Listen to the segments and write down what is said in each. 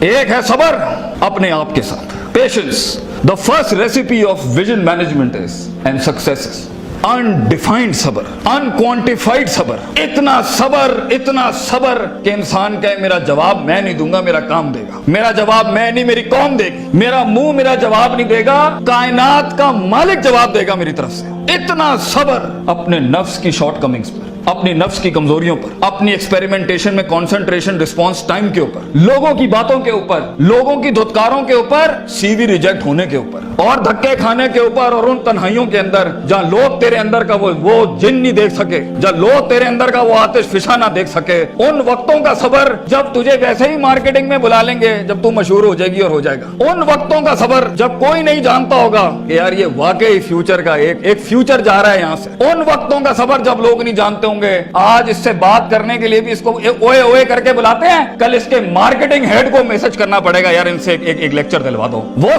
ایک ہے صبر اپنے آپ کے ساتھ, patience. The first recipe of vision management is and success is undefined صبر, unquantified صبر. اتنا صبر کہ انسان کہے میرا جواب میں نہیں دوں گا, میرا کام دے گا. میرا جواب میں نہیں, میری قوم دے گی. میرا منہ میرا جواب نہیں دے گا, کائنات کا مالک جواب دے گا میری طرف سے. اتنا صبر اپنے نفس کی شارٹ کمنگز پر, اپنی نفس کی کمزوریوں پر, اپنی ایکسپیریمنٹیشن میں کنسنٹریشن رسپانس ٹائم کے اوپر, لوگوں کی باتوں کے اوپر, لوگوں کی دھتکاروں کے اوپر, سی وی ریجیکٹ ہونے کے اوپر, اور دھکے کھانے کے اوپر, اور ان تنہائیوں کے اندر جہاں لوگ تیرے اندر کا وہ جن نہیں دیکھ سکے, جہاں لوگ تیرے اندر کا وہ آتش فشاں نہ دیکھ سکے. ان وقتوں کا صبر جب تجھے ویسے ہی مارکیٹنگ میں بلا لیں گے جب تو مشہور ہو جائے گی اور ہو جائے گا. ان وقتوں کا صبر جب کوئی نہیں جانتا ہوگا کہ یار یہ واقعی فیوچر کا ایک فیوچر جا رہا ہے یہاں سے. ان وقتوں کا صبر جب لوگ نہیں جانتے ہوں گے. آج اس سے بات کرنے کے لیے بھی اس کو اوئے اوئے کر کے بلاتے ہیں, کل اس کے مارکیٹنگ ہیڈ کو میسج کرنا پڑے گا یار ان سے ایک لیکچر دلوا دو. وہ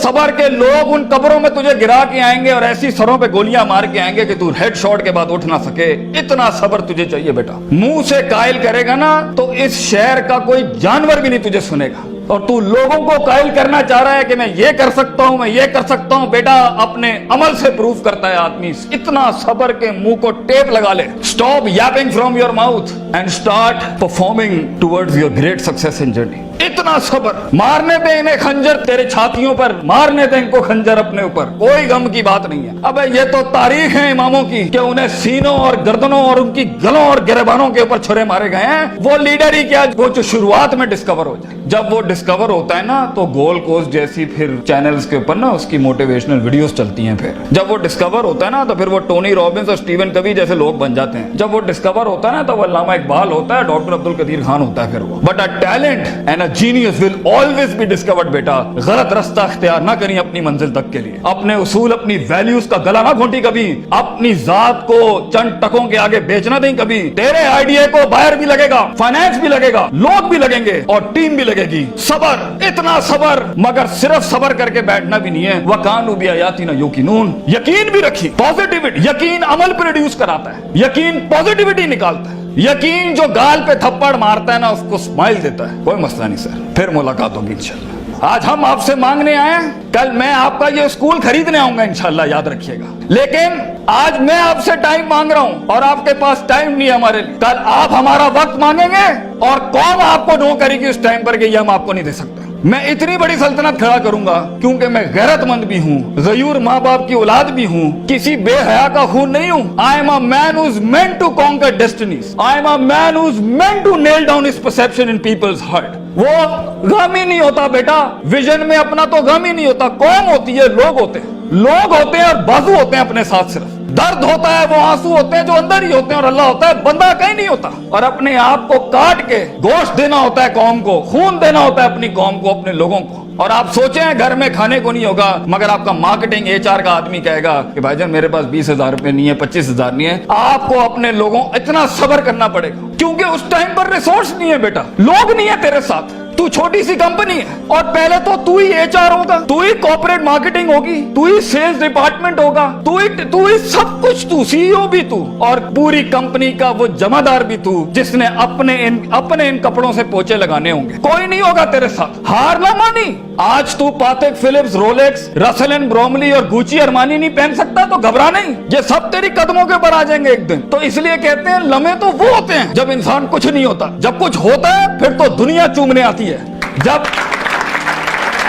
صبر کے لوگ ان قبروں میں تجھے گرا کے آئیں گے اور ایسی سروں پہ گولیاں مار کے آئیں گے کہ تو ہیڈ شاٹ کے بعد اٹھ نہ سکے. اتنا صبر تجھے چاہیے بیٹا. منہ سے قائل کرے گا نا تو اس شہر کا کوئی جانور بھی نہیں تجھے سنے گا, اور تو لوگوں کو قائل کرنا چاہ رہا ہے کہ میں یہ کر سکتا ہوں, میں یہ کر سکتا ہوں. بیٹا اپنے عمل سے پروف کرتا ہے آدمی. اتنا صبر کے منہ کو ٹیپ لگا لے. Stop yapping from your mouth and start performing towards your great success in journey. اتنا صبر. مارنے دے انہیں خنجر تیرے چھاتیوں پر, مارنے دے ان کو خنجر اپنے اوپر, کوئی غم کی بات نہیں ہے. ابے یہ تو تاریخ ہے اماموں کی کہ انہیں سینوں اور گردنوں اور ان کی گلوں اور گریبانوں کے اوپر چھرے مارے گئے ہیں. وہ لیڈر ہی کیا وہ جو شروعات میں ڈسکور ہو جائے. جب وہ ڈسکور ہوتا ہے نا تو گول کوسٹ جیسی پھر چینلز کے اوپر نا اس کی موٹیویشنل ویڈیوز چلتی ہیں. پھر جب وہ ڈسکور ہوتا ہے نا تو پھر وہ ٹونی رابنس اور سٹیون کوی جیسے لوگ بن جاتے ہیں. جب وہ ڈسکور ہوتا ہے نا تو وہ علامہ اقبال ہوتا ہے, ڈاکٹر عبد القدیر خان ہوتا ہے. پھر وہ but a talent and a genius will always be discovered. بیٹا غلط رستہ اختیار نہ کریں اپنی منزل تک کے لیے. اپنے اصول اپنی ویلیوز کا گلا نہ گھونٹی کبھی. اپنی ذات کو چند ٹکوں کے آگے بیچنا دیں کبھی. تیرے آئیڈیا کو بائر بھی لگے گا, فائنانس بھی لگے گا, لوگ بھی لگیں گے اور ٹیم بھی لگے گی. صبر, اتنا صبر. مگر صرف صبر کر کے بیٹھنا بھی نہیں ہے. وَكَانُوا بِآيَاتِنَا يُوقِنُونَ. یقین بھی رکھی, پازیٹیوٹی. یقین عمل پروڈیوس کراتا ہے, یقین پازیٹیوٹی نکالتا ہے. یقین جو گال پہ تھپڑ مارتا ہے نا اس کو اسمائل دیتا ہے. کوئی مسئلہ نہیں سر, پھر ملاقات ہوگی انشاءاللہ. آج ہم آپ سے مانگنے آئے ہیں, کل میں آپ کا یہ اسکول خریدنے آؤں گا انشاءاللہ, یاد رکھیے گا. لیکن آج میں آپ سے ٹائم مانگ رہا ہوں اور آپ کے پاس ٹائم نہیں ہے ہمارے لیے. کل آپ ہمارا وقت مانگیں گے اور قوم آپ کو نو کرے گی اس ٹائم پر کہ یہ ہم آپ کو نہیں دے سکتے. میں اتنی بڑی سلطنت کھڑا کروں گا کیونکہ میں غیرت مند بھی ہوں, غیور ماں باپ کی اولاد بھی ہوں, کسی بے حیا کا خون نہیں ہوں. I am a man who's meant to conquer destinies. I am a man who's meant to nail down his perception in people's heart. وہ غم ہی نہیں ہوتا بیٹا, ویژن میں اپنا تو غم ہی نہیں ہوتا. قوم ہوتی ہے, لوگ ہوتے ہیں اور بازو ہوتے ہیں اپنے ساتھ. صرف درد ہوتا ہے, وہ آنسو ہوتے ہیں جو اندر ہی ہوتے ہیں, اور اللہ ہوتا ہے بندہ کہیں نہیں ہوتا. اور اپنے آپ کو کاٹ کے گوشت دینا ہوتا ہے قوم کو, خون دینا ہوتا ہے اپنی قوم کو, اپنے لوگوں کو. اور آپ سوچیں گھر میں کھانے کو نہیں ہوگا مگر آپ کا مارکیٹنگ HR کا آدمی کہے گا کہ بھائی جان میرے پاس 20,000 روپے نہیں ہے, 25,000 نہیں ہے. آپ کو اپنے لوگوں اتنا صبر کرنا پڑے گا کیونکہ اس ٹائم پر ریسورس نہیں ہے بیٹا, لوگ نہیں ہے تیرے ساتھ. تو چھوٹی سی کمپنی ہے اور پہلے تو ہی HR ہوگا, تو ہی کارپوریٹ مارکیٹنگ ہوگی, تو ہی سیلز ڈپارٹمنٹ ہوگا, تو ہی سب کچھ, تو CEO بھی تو, اور پوری کمپنی کا وہ جمع دار بھی تو جس نے اپنے ان کپڑوں سے پوچے لگانے ہوں گے. کوئی نہیں ہوگا تیرے ساتھ. ہار نہ مانی. آج تو پاتک فلپس, رولیکس, رسل اینڈ بروملی اور گوچی ارمانی نہیں پہن سکتا تو گھبرا نہیں, یہ سب تیری قدموں کے اوپر آ جائیں گے ایک دن. تو اس لیے کہتے ہیں لمحے تو وہ ہوتے ہیں جب انسان کچھ نہیں ہوتا, جب کچھ ہوتا ہے پھر تو دنیا چومنے آتی ہے. جب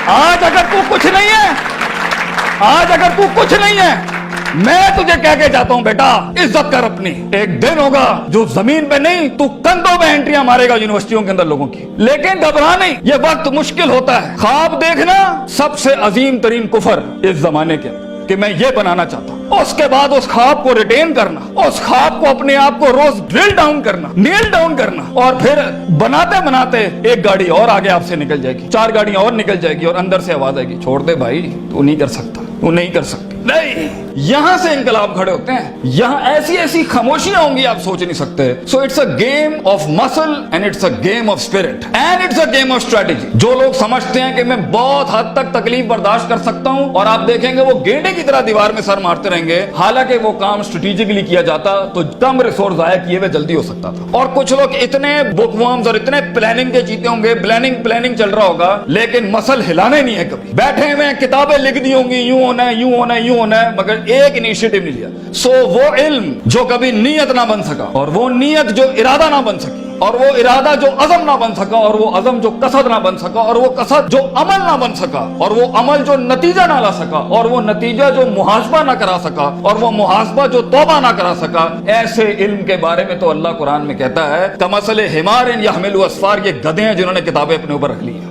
آج اگر تو کچھ نہیں ہے, میں تجھے کہہ کے جاتا ہوں بیٹا عزت کر اپنی. ایک دن ہوگا جو زمین پہ نہیں تو کندھوں پہ انٹریاں مارے گا یونیورسٹیوں کے اندر لوگوں کی. لیکن گھبرا نہیں, یہ وقت مشکل ہوتا ہے. خواب دیکھنا سب سے عظیم ترین کفر اس زمانے کے کہ میں یہ بنانا چاہتا ہوں. اس کے بعد اس خواب کو ریٹین کرنا, اس خواب کو اپنے آپ کو روز ڈرل ڈاؤن کرنا, نیل ڈاؤن کرنا, اور پھر بناتے ایک گاڑی اور آگے آپ سے نکل جائے گی, 4 گاڑیاں اور نکل جائے گی, اور اندر سے آواز آئے گی چھوڑ دے بھائی, تو نہیں کر سکتا, تو نہیں کر سکتی. نہیں, یہاں سے انقلاب کھڑے ہوتے ہیں. یہاں ایسی ایسی خاموشیاں ہوں گی آپ سوچ نہیں سکتے. So it's a game of muscle and it's a game of spirit and it's a game of strategy. جو لوگ سمجھتے ہیں کہ میں بہت حد تک تکلیف برداشت کر سکتا ہوں, اور آپ دیکھیں گے وہ گینڈے کی طرح دیوار میں سر مارتے رہیں گے, حالانکہ وہ کام اسٹریٹجکلی کیا جاتا تو کم ریسورس ضائع کیے ہوئے جلدی ہو سکتا تھا. اور کچھ لوگ اتنے بک ورمز اور اتنے پلاننگ کے جیتے ہوں گے, پلاننگ چل رہا ہوگا, لیکن مسل ہلانا ہی نہیں ہے. کبھی بیٹھے ہوئے کتابیں لکھ دی ہوں گی, یوں ہونا ہے, یوں ہونا ہے, یوں ہونا ہے, مگر ایک انیشیٹو نہیں لیا. سو وہ علم جو کبھی نیت نہ بن سکا, اور وہ نیت جو ارادہ نہ بن سکی, اور وہ ارادہ جو عزم نہ بن سکا, اور وہ عزم جو قصد نہ بن سکا, اور وہ قصد جو عمل نہ بن سکا, اور وہ عمل جو نتیجہ نہ لا سکا, اور وہ نتیجہ جو محاسبہ نہ کرا سکا, اور وہ محاسبہ جو توبہ نہ کرا سکا, ایسے علم کے بارے میں تو اللہ قرآن میں کہتا ہے کمثل حمار یحمل اسفار, یہ گدھے ہیں جنہوں نے کتابیں اپنے اوپر رکھ لی ہیں.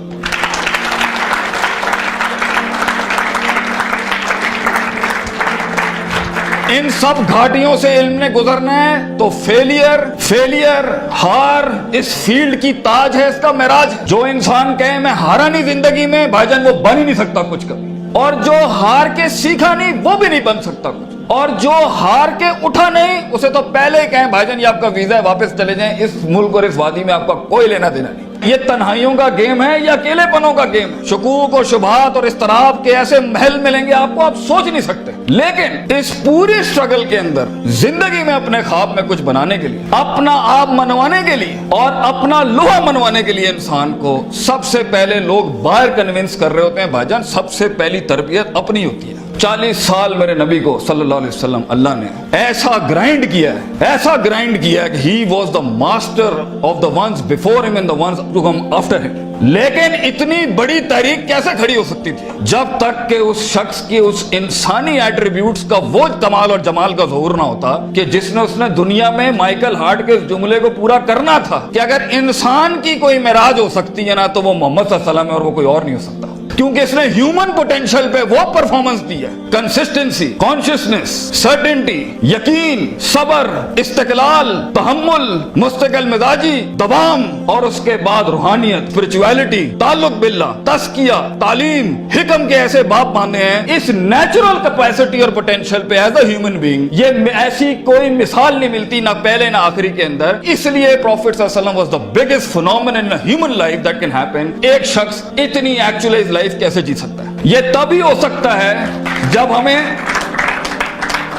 ان سب گھاٹیوں سے علم نے گزرنا ہے تو فیلئر ہار اس فیلڈ کی تاج ہے, اس کا معراج. جو انسان کہے میں ہارا نہیں زندگی میں, بھائی جان وہ بن ہی نہیں سکتا کچھ کبھی. اور جو ہار کے سیکھا نہیں وہ بھی نہیں بن سکتا کچھ. اور جو ہار کے اٹھا نہیں اسے تو پہلے ہی کہیں بھائی جان یہ آپ کا ویزا ہے, واپس چلے جائیں, اس ملک اور اس وادی میں آپ کا کوئی لینا دینا نہیں. یہ تنہائیوں کا گیم ہے یا اکیلے پنوں کا گیم ہے. شکوک اور شبہات اور اضطراب کے ایسے محل ملیں گے آپ کو, آپ سوچ نہیں سکتے. لیکن اس پوری اسٹرگل کے اندر زندگی میں اپنے خواب میں کچھ بنانے کے لیے, اپنا آپ منوانے کے لیے, اور اپنا لوہا منوانے کے لیے انسان کو سب سے پہلے لوگ باہر کنونس کر رہے ہوتے ہیں. بھائی جان سب سے پہلی تربیت اپنی ہوتی ہے. 40 سال میرے نبی کو صلی اللہ علیہ وسلم اللہ نے ایسا گرائنڈ کیا ہے کہ he was the master of the ones before him and the ones to come after him. لیکن اتنی بڑی تحریک کیسے کھڑی ہو سکتی تھی جب تک کہ اس شخص کی اس انسانی ایٹریبیوٹس کا وہ کمال اور جمال کا ظہور نہ ہوتا کہ جس نے دنیا میں مائیکل ہارٹ کے اس جملے کو پورا کرنا تھا کہ اگر انسان کی کوئی معراج ہو سکتی ہے نا تو وہ محمد صلی اللہ علیہ وسلم ہے, اور وہ کوئی اور نہیں ہو سکتا. کیونکہ اس نے ہیومن پوٹینشل پہ وہ پرفارمنس دی ہے, کنسسٹنسی, کانشیسنس, سرٹنٹی, یقین, صبر, استقلال, تحمل, مستقل مزاجی, دوام, اور اس کے بعد روحانیت, اسپرچویلٹی, تعلق باللہ, تزکیہ, تعلیم, حکم کے ایسے باپ باندھے ہیں. اس نیچرل کیپیسٹی اور پوٹینشل پہ ایز اے ہیومن بینگ یہ ایسی کوئی مثال نہیں ملتی, نہ پہلے نہ آخری کے اندر. اس لیے پروفیٹ صلی اللہ علیہ وسلم was the biggest phenomenon in human life that can happen. ایک شخص اتنی ایکچوئلائز لائف کیسے جی سکتا ہے؟ یہ تبھی ہو سکتا ہے جب ہمیں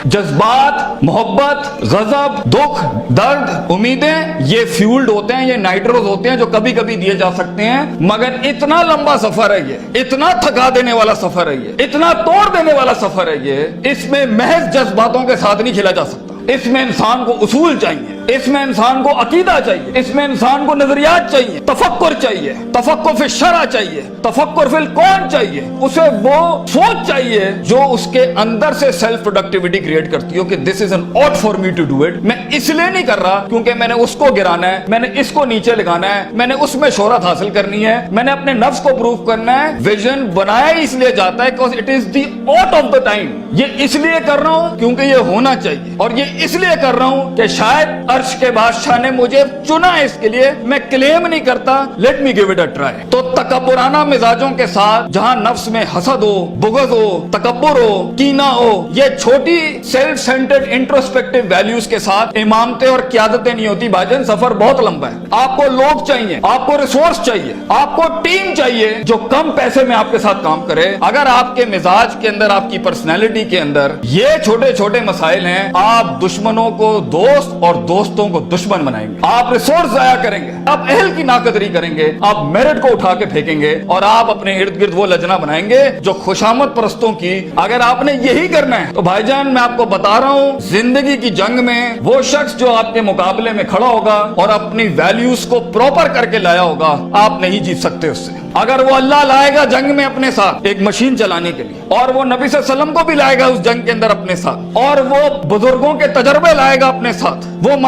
جذبات, محبت, غضب, دکھ, درد, امیدیں یہ فیولڈ ہوتے ہیں, یہ نائٹروز ہوتے ہیں جو کبھی کبھی دیے جا سکتے ہیں. مگر اتنا لمبا سفر ہے یہ, اتنا تھکا دینے والا سفر ہے یہ, اتنا توڑ دینے والا سفر ہے یہ. اس میں محض جذباتوں کے ساتھ نہیں کھیلا جا سکتا. اس میں انسان کو اصول چاہیے, اس میں انسان کو عقیدہ چاہیے, اس میں انسان کو نظریات چاہیے, تفکر چاہیے, تفکر فی الشرع چاہیے, تفکر فی الکون چاہیے. اسے وہ سوچ چاہیے جو اس کے اندر سے سیلف پروڈکٹیوٹی کریٹ کرتی ہو کہ this is an ought for me to do it. میں اس لیے نہیں کر رہا کیونکہ میں نے اس کو گرانا ہے, میں نے اس کو نیچے لگانا ہے, میں نے اس میں شہرت حاصل کرنی ہے, میں نے اپنے نفس کو پروف کرنا ہے. ویژن بنایا اس لیے جاتا ہے because it is the ought of the time. یہ اس لیے کر رہا ہوں کیونکہ یہ ہونا چاہیے, اور یہ اس لیے کر رہا ہوں کہ شاید عرش کے بادشاہ نے مجھے چنا ہے اس کے لیے. میں کلیم نہیں کرتا, let me give it a try. تو تکبرانہ مزاجوں کے ساتھ جہاں نفس میں حسد ہو, بغض ہو, تکبر ہو, کینہ ہو, یہ چھوٹی سیلف سینٹرڈ انٹروسپیکٹیو ویلیوز کے ساتھ امامتیں اور قیادتیں نہیں ہوتی. بھائی سفر بہت لمبا ہے. آپ کو لوگ چاہیے, آپ کو ریسورس چاہیے, آپ کو ٹیم چاہیے جو کم پیسے میں آپ کے ساتھ کام کرے. اگر آپ کے مزاج کے اندر, آپ کی پرسنالٹی کے اندر یہ چھوٹے چھوٹے مسائل ہیں, آپ دشمنوں کو دوست اور دوستوں کو دشمن بنائیں گے. آپ ریسورس ضائع کریں گے, آپ اہل کی ناقدری کریں گے, آپ میرٹ کو اٹھا کے پھینکیں گے, اور آپ اپنے ارد گرد وہ لجنا بنائیں گے جو خوشامد پرستوں کی. اگر آپ نے یہی کرنا ہے تو بھائی جان میں آپ کو بتا رہا ہوں, زندگی کی جنگ میں وہ شخص جو آپ کے مقابلے میں کھڑا ہوگا اور اپنی ویلیوز کو پراپر کر کے لایا ہوگا, آپ نہیں جیت سکتے اس سے. اگر وہ اللہ لائے گا جنگ میں اپنے ساتھ ایک مشین چلانے کے لیے, اور وہ نبی صلی اللہ علیہ وسلم کو بھی لائے گا اس جنگ کے اندر اپنے ساتھ, اور وہ بزرگوں کے تجربے لائے گا اپنے ساتھ, وہ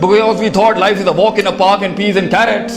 because we thought life is a walk in a park and peas and carrots।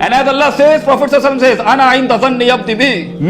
And as Allah says, Prophet sallallahu alaihi wasallam says, "Ana inda zanni abdi bi",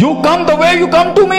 You come the way you come to me